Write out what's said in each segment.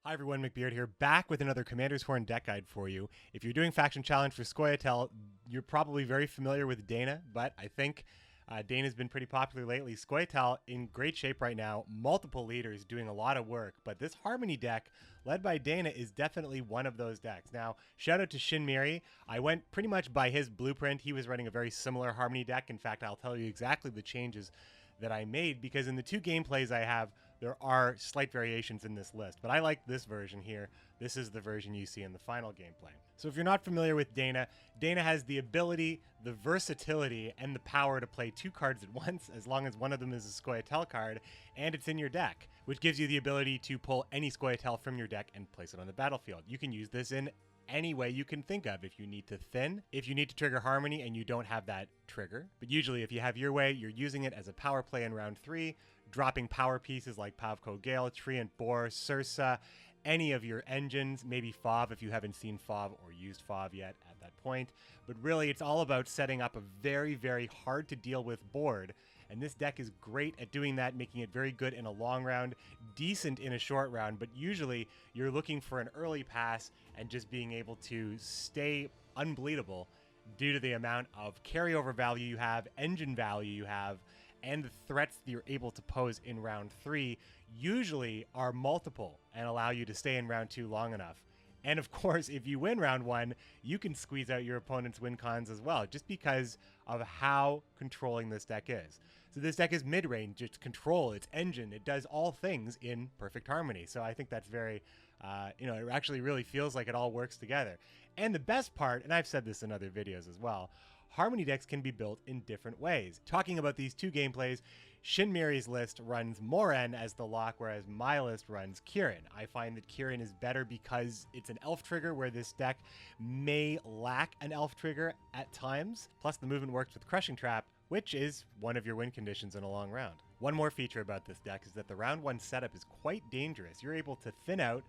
Hi everyone, McBeard here, back with another Commandos Horn deck guide for you. If you're doing Faction Challenge for scoia'tael, you're probably very familiar with Dana, but I think Dana's been pretty popular lately. scoia'tael in great shape right now, multiple leaders doing a lot of work, but this Harmony deck, led by Dana, is definitely one of those decks. Now, shout out to Shinmiri. I went pretty much by his blueprint. He was running a very similar Harmony deck. In fact, I'll tell you exactly the changes that I made, because in the two gameplays I have, there are slight variations in this list, but I like this version here. This is the version you see in the final gameplay. So if you're not familiar with Dana, Dana has the ability, the versatility, and the power to play two cards at once, as long as one of them is a scoia'tael card, and it's in your deck, which gives you the ability to pull any scoia'tael from your deck and place it on the battlefield. You can use this in any way you can think of. If you need to thin, if you need to trigger Harmony and you don't have that trigger. But usually if you have your way, you're using it as a power play in round 3, dropping power pieces like Pavko Gale, Treant Boar, Sursa, any of your engines, maybe Fov if you haven't seen Fov or used Fov yet at that point. But really it's all about setting up a very, very hard to deal with board. And this deck is great at doing that, making it very good in a long round, decent in a short round, but usually you're looking for an early pass and just being able to stay unbleedable due to the amount of carryover value you have, engine value you have, and the threats that you're able to pose in round 3 usually are multiple and allow you to stay in round 2 long enough. And of course, if you win round 1, you can squeeze out your opponent's win cons as well, just because of how controlling this deck is. So this deck is mid-range, it's control, it's engine, it does all things in perfect harmony. So I think that's very, it actually really feels like it all works together. And the best part, and I've said this in other videos as well, Harmony decks can be built in different ways. Talking about these two gameplays, Shinmiri's list runs Moran as the lock, whereas my list runs Kieran. I find that Kieran is better because it's an elf trigger, where this deck may lack an elf trigger at times. Plus the movement works with Crushing Trap, which is one of your win conditions in a long round. One more feature about this deck is that the round 1 setup is quite dangerous. You're able to thin out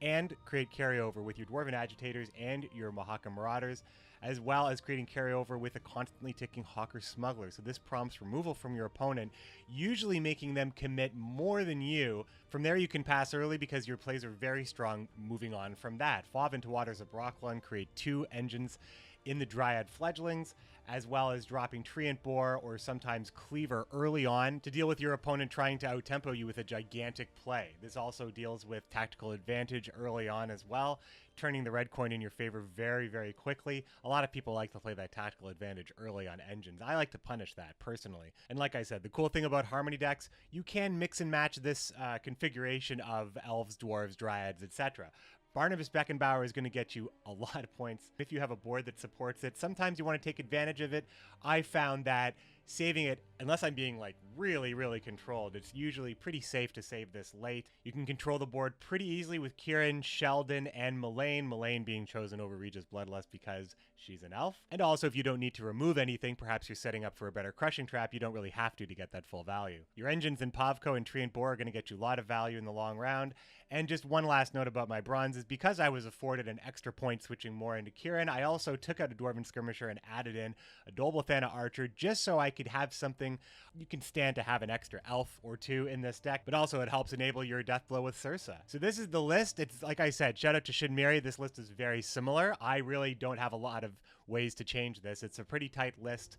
and create carryover with your Dwarven Agitators and your Mahaka Marauders, as well as creating carryover with a constantly ticking Hawker Smuggler. So this prompts removal from your opponent, usually making them commit more than you. From there you can pass early because your plays are very strong moving on from that. Fov into Waters of Brocklon create 2 engines in the Dryad Fledglings, as well as dropping Treant Boar or sometimes Cleaver early on to deal with your opponent trying to outtempo you with a gigantic play. This also deals with tactical advantage early on as well, turning the red coin in your favor very, very quickly. A lot of people like to play that tactical advantage early on engines. I like to punish that personally. And like I said, the cool thing about Harmony decks, you can mix and match this configuration of elves, dwarves, dryads, etc. Barnabas Beckenbauer is going to get you a lot of points if you have a board that supports it. Sometimes you want to take advantage of it. I found that saving it, unless I'm being like really, really controlled, it's usually pretty safe to save this late. You can control the board pretty easily with Kieran, Sheldon, and Mullane. Mullane being chosen over Regis Bloodlust because she's an elf. And also, if you don't need to remove anything, perhaps you're setting up for a better Crushing Trap, you don't really have to get that full value. Your engines in Pavko and Treant Boar are going to get you a lot of value in the long round. And just one last note about my bronze is because I was afforded an extra point switching more into Kieran, I also took out a Dwarven Skirmisher and added in a Dolbothana Archer just so I could have something you can stand to have an extra elf or 2 in this deck, but also it helps enable your Deathblow with Sursa. So this is the list. It's like I said, shout out to Shinmiri. This list is very similar. I really don't have a lot of ways to change this. It's a pretty tight list.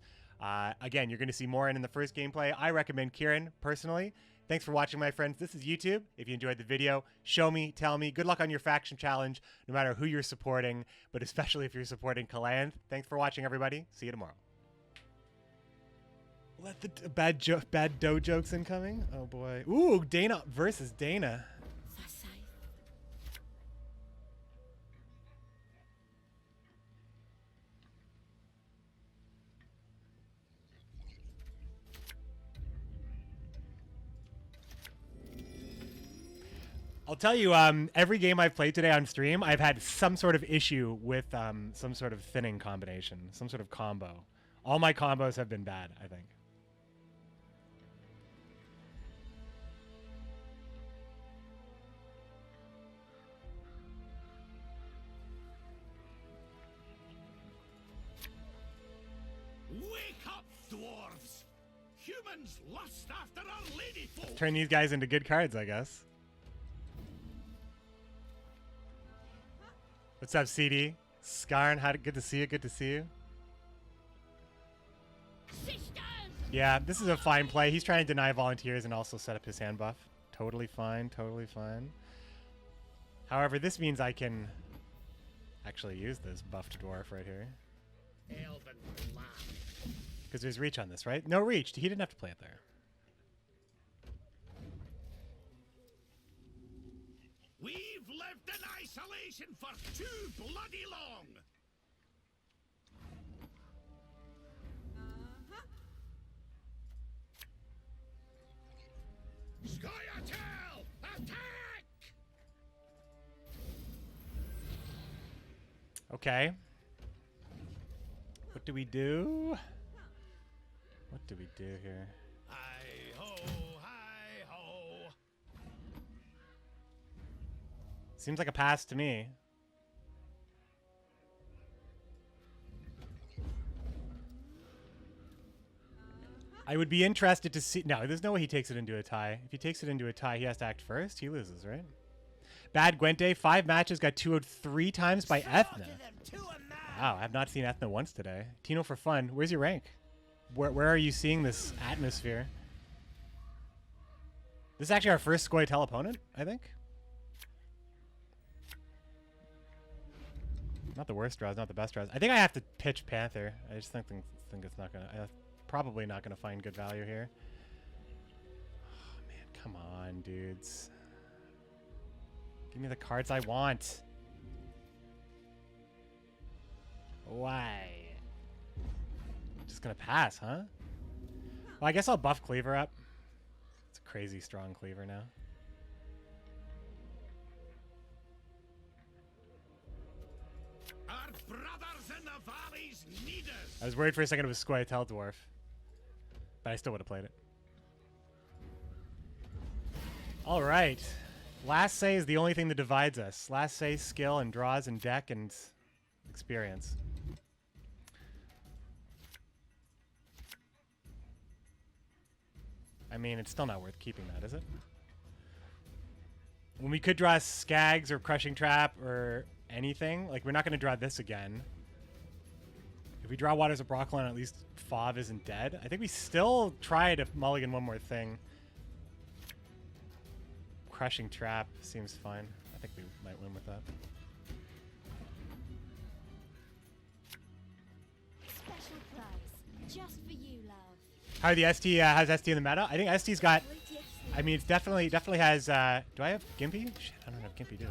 Again, you're going to see more in the first gameplay. I recommend Kieran personally. Thanks for watching, my friends. This is YouTube. If you enjoyed the video, show me, tell me. Good luck on your faction challenge, no matter who you're supporting, but especially if you're supporting Calanth. Thanks for watching, everybody. See you tomorrow. Let the bad dough jokes incoming. Oh boy. Ooh, Dana versus Dana. I'll tell you, every game I've played today on stream, I've had some sort of issue with some sort of thinning combination, some sort of combo. All my combos have been bad, I think. Wake up, dwarves! Humans lust after our lady folk! Turn these guys into good cards, I guess. What's up, CD? Skarn, good to see you. Good to see you. Sisters! Yeah, this is a fine play. He's trying to deny volunteers and also set up his hand buff. Totally fine. Totally fine. However, this means I can actually use this buffed dwarf right here. Elven blood. Because there's reach on this, right? No reach. He didn't have to play it there. We've lived in isolation for too bloody long. Scoia'tael, attack! Okay. What do we do? What do we do here? Hi-ho, hi-ho. Seems like a pass to me. I would be interested to see... No, there's no way he takes it into a tie. If he takes it into a tie, he has to act first. He loses, right? Bad GWENT day. 5 matches, got 2'd 3 times by Ethna. Wow, I have not seen Ethna once today. Tino for fun. Where's your rank? Where are you seeing this atmosphere? This is actually our first scoia'tael opponent, I think. Not the worst draws, not the best draws. I think I have to pitch Panther. I just think it's not gonna... probably not gonna find good value here. Oh man, come on, dudes. Give me the cards I want. Why? Just gonna pass, huh? Well, I guess I'll buff Cleaver up. It's a crazy strong Cleaver now. Our brothers in the valleys need us. I was worried for a second it was scoia'tael Dwarf. But I still would have played it. Alright. Last say is the only thing that divides us. Last say, skill, and draws, and deck, and experience. I mean, it's still not worth keeping that, is it? When we could draw Skags or Crushing Trap or anything, like, we're not going to draw this again. If we draw Waters of Brocklon, at least Fauve isn't dead. I think we still try to mulligan one more thing. Crushing Trap seems fine. I think we might win with that. Special prize, just for you, love. How the ST has ST in the meta? I think ST's got. I mean, it's definitely has. Do I have Gimpy? Shit, I don't have Gimpy, do I?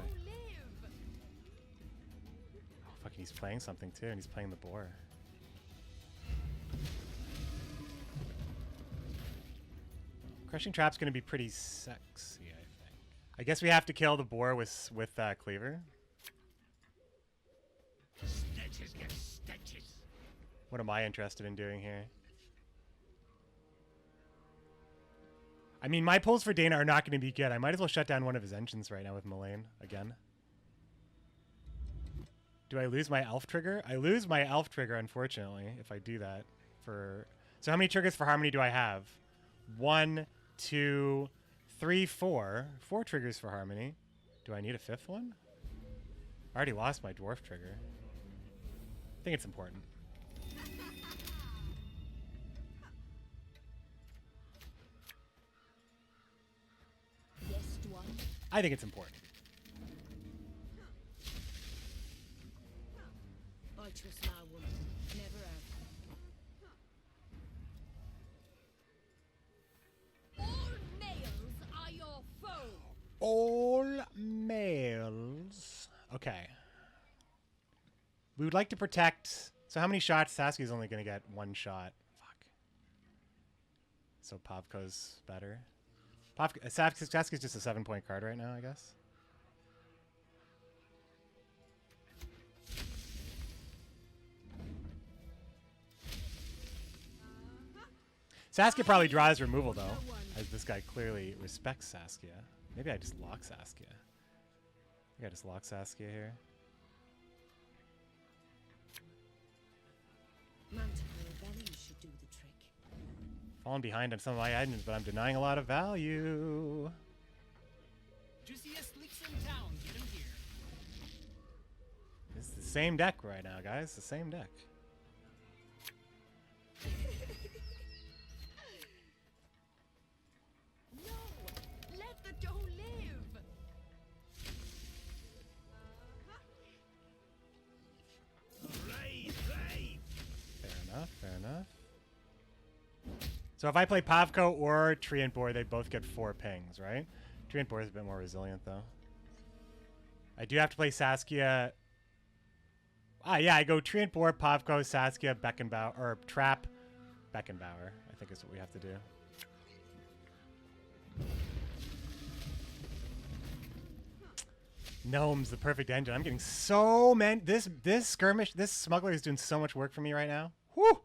Oh, fucking, he's playing something too, and he's playing the boar. Crushing Trap's gonna be pretty sexy, I think. I guess we have to kill the boar with Cleaver. Stitches get stitches. What am I interested in doing here? I mean, my pulls for Dana are not going to be good. I might as well shut down one of his engines right now with Mullane again. Do I lose my elf trigger? I lose my elf trigger, unfortunately, if I do that. So how many triggers for Harmony do I have? 1, 2, 3, 4. 4 triggers for Harmony. Do I need a 5th one? I already lost my dwarf trigger. I think it's important. I think it's important. I trust my woman. Never have. All males are your foe. All males. Okay. We would like to protect... So how many shots? Saskia's only going to get 1 shot. Fuck. So Pavko's better. Saskia's just a 7-point card right now, I guess. Saskia probably draws removal, though, as this guy clearly respects Saskia. Maybe I just lock Saskia. I think I just lock Saskia here. Should do the trick. Falling behind on some of my items, but I'm denying a lot of value. Juiciest leaks in town, get him here. Same deck right now, guys. The same deck. No! Let the dough live! Right, right. Fair enough, fair enough. So if I play Pavko or Treant Boar, they both get 4 pings, right? Treant Boar is a bit more resilient, though. I do have to play Saskia. Ah, yeah, I go Treant Boar, Pavko, Saskia, Beckenbauer, or Trap, Beckenbauer, I think is what we have to do. Gnome's the perfect engine. I'm getting so many. This skirmish, this smuggler is doing so much work for me right now. Whew!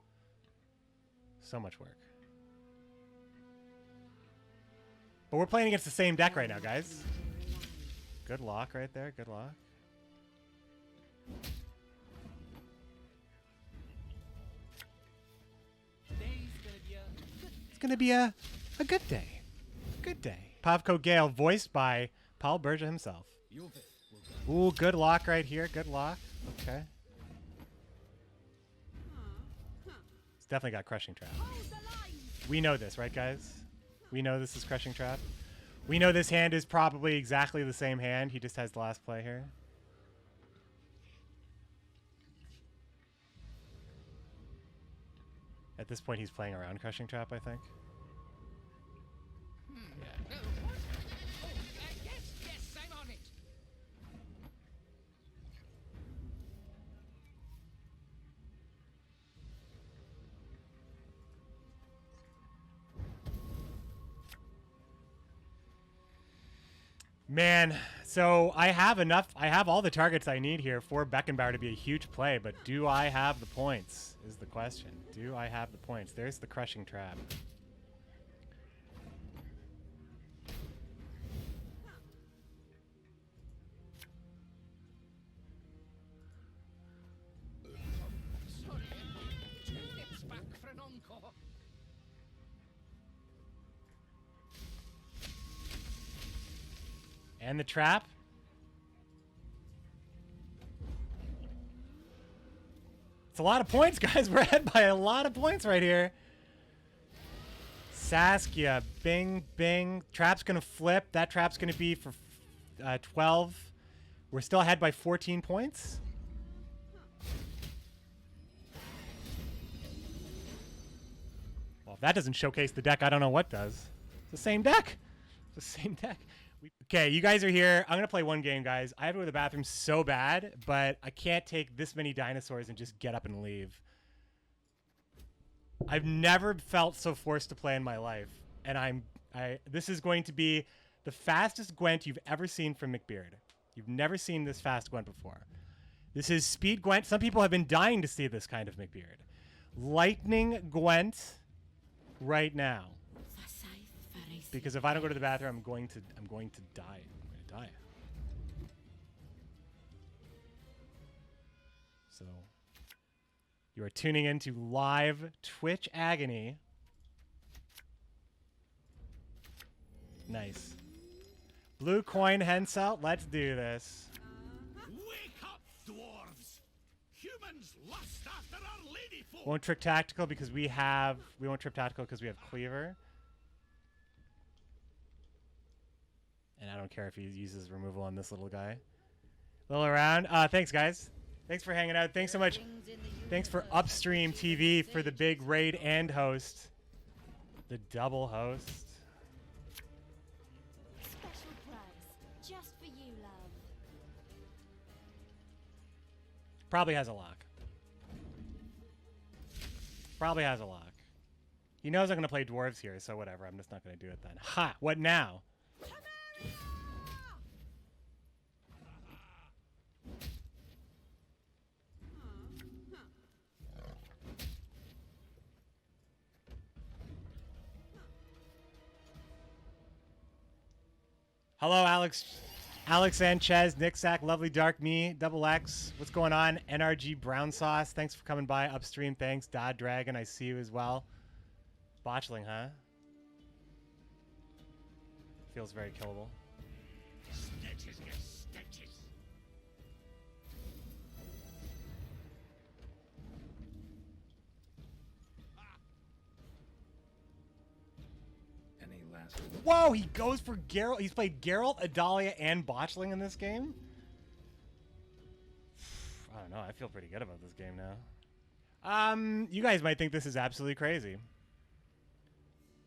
So much work. But we're playing against the same deck right now, guys. Good lock right there. Good lock. It's going to be a good day. Good day. Pavko Gale, voiced by Paul Berger himself. Ooh, good lock right here. Good lock. Okay. It's definitely got Crushing Trap. We know this, right, guys? We know this is Crushing Trap. We know this hand is probably exactly the same hand. He just has the last play here. At this point, he's playing around Crushing Trap, I think. Yeah. Yes, I'm on it. Man, so I have enough. I have all the targets I need here for Beckenbauer to be a huge play, but do I have the points is the question. Do I have the points? There's the Crushing Trap. Sorry, 2 nips back for an encore. And the trap. It's a lot of points, guys. We're ahead by a lot of points right here. Saskia, bing, bing. Trap's going to flip. That trap's going to be for 12. We're still ahead by 14 points. Well, if that doesn't showcase the deck, I don't know what does. It's the same deck. It's the same deck. Okay, you guys are here. I'm going to play one game, guys. I have to go to the bathroom so bad, but I can't take this many dinosaurs and just get up and leave. I've never felt so forced to play in my life, and this is going to be the fastest Gwent you've ever seen from McBeard. You've never seen this fast Gwent before. This is Speed Gwent. Some people have been dying to see this kind of McBeard. Lightning Gwent right now. Because if I don't go to the bathroom, I'm going to die. I'm going to die. So you are tuning into live Twitch agony. Nice. Blue coin Hensel. Let's do this. Wake up, dwarves! Humans lust after our lady folk. Won't trick tactical because we won't trip tactical because we have Cleaver. And I don't care if he uses removal on this little guy. Little around. Thanks, guys. Thanks for hanging out. Thanks so much. Thanks for Upstream TV for the big raid and host. The double host. Special prize, just for you, love. Probably has a lock. Probably has a lock. He knows I'm going to play dwarves here, so whatever. I'm just not going to do it then. Ha! What now? Hello, Alex Sanchez, Nick Sack, Lovely Dark Me, Double X. What's going on? NRG Brown Sauce. Thanks for coming by. Upstream, thanks. Dod Dragon, I see you as well. Botchling, huh? Feels very killable. Stitches get stitches. Whoa, he goes for Geralt. He's played Geralt, Adalia, and Botchling in this game. I don't know. I feel pretty good about this game now. You guys might think this is absolutely crazy.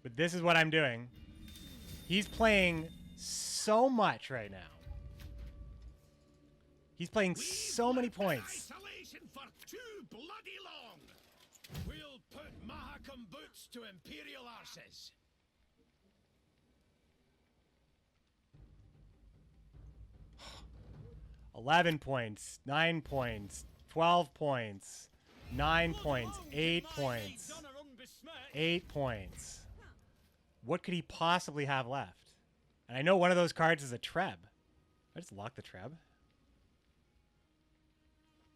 But this is what I'm doing. He's playing so much right now. He's playing so many points. Isolation for too bloody long. We'll put Mahakam boots to Imperial arses. $11 points, 9 points, 12 points, 9 points, 8 points, 8 points. What could he possibly have left? And I know one of those cards is a Treb. I just lock the Treb.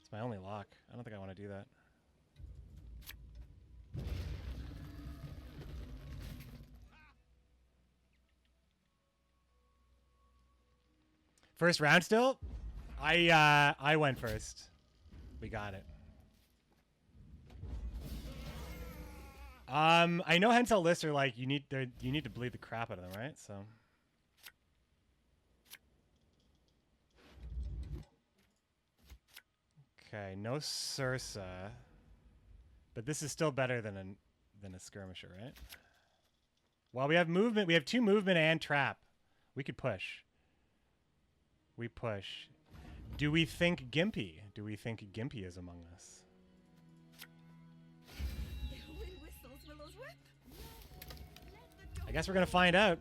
It's my only lock. I don't think I want to do that. First round still? I went first. We got it. I know Hensel lists are like you need to bleed the crap out of them, right? So okay, no Sursa, but this is still better than a skirmisher, right? Well, we have movement. We have 2 movement and trap. We could push. We push. Do we think Gimpy? Do we think Gimpy is among us? I guess we're gonna find out.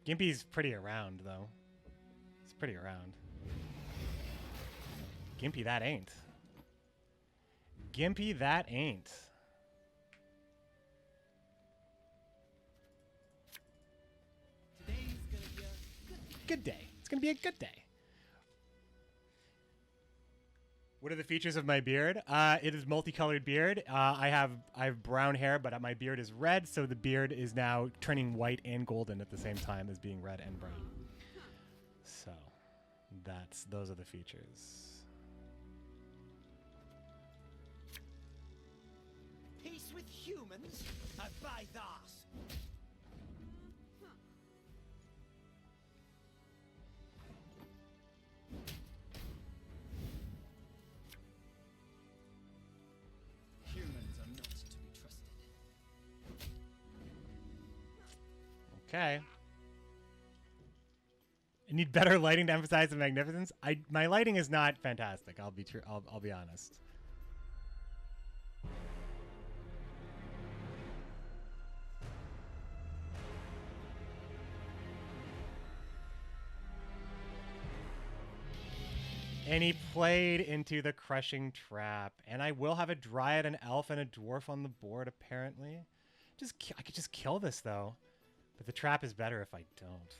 Gimpy's pretty around, though. It's pretty around. Gimpy, that ain't. Gimpy, that ain't. Good day. It's gonna be a good day. What are the features of my beard? It is multicolored beard. I have brown hair, but my beard is red, so the beard is now turning white and golden at the same time as being red and brown. So those are the features. Peace with humans? I buy that. Okay. I need better lighting to emphasize the magnificence. My lighting is not fantastic. I'll be honest. And he played into the crushing trap. And I will have a dryad, an elf, and a dwarf on the board, apparently. I could just kill this, though. But the trap is better if I don't.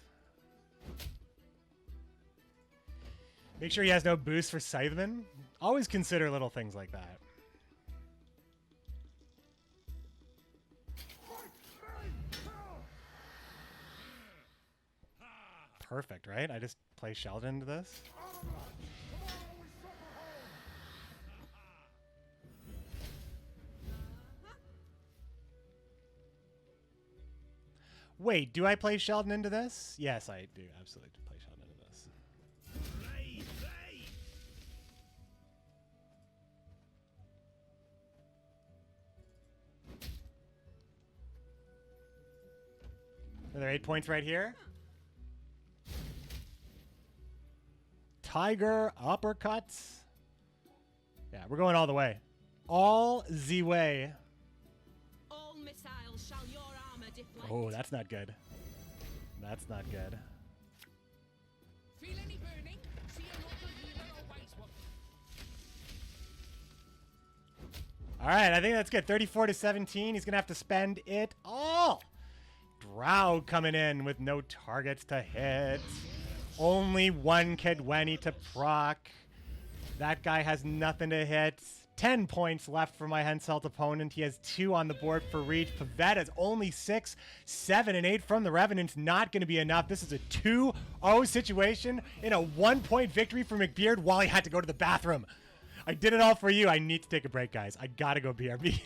Make sure he has no boost for Scytheman. Always consider little things like that. Perfect, right? I just play Sheldon into this. Wait, do I play Sheldon into this? Yes, I do absolutely play Sheldon into this. Another 8 points right here. Tiger uppercuts. Yeah, we're going all the way. All the way. All missiles shall your armor deflect. Oh, that's not good. That's not good. Feel any burning? See a local healer always will. All right, I think that's good. 34 to 17. He's going to have to spend it all. Drow coming in with no targets to hit. Only one Kedweni to proc. That guy has nothing to hit. 10 points left for my Henselt opponent. He has 2 on the board for reach. Pavetta has only 6, 7, and 8 from the Revenant's not going to be enough. This is a 2-0 situation in a 1-point victory for McBeard while he had to go to the bathroom. I did it all for you. I need to take a break, guys. I got to go BRB.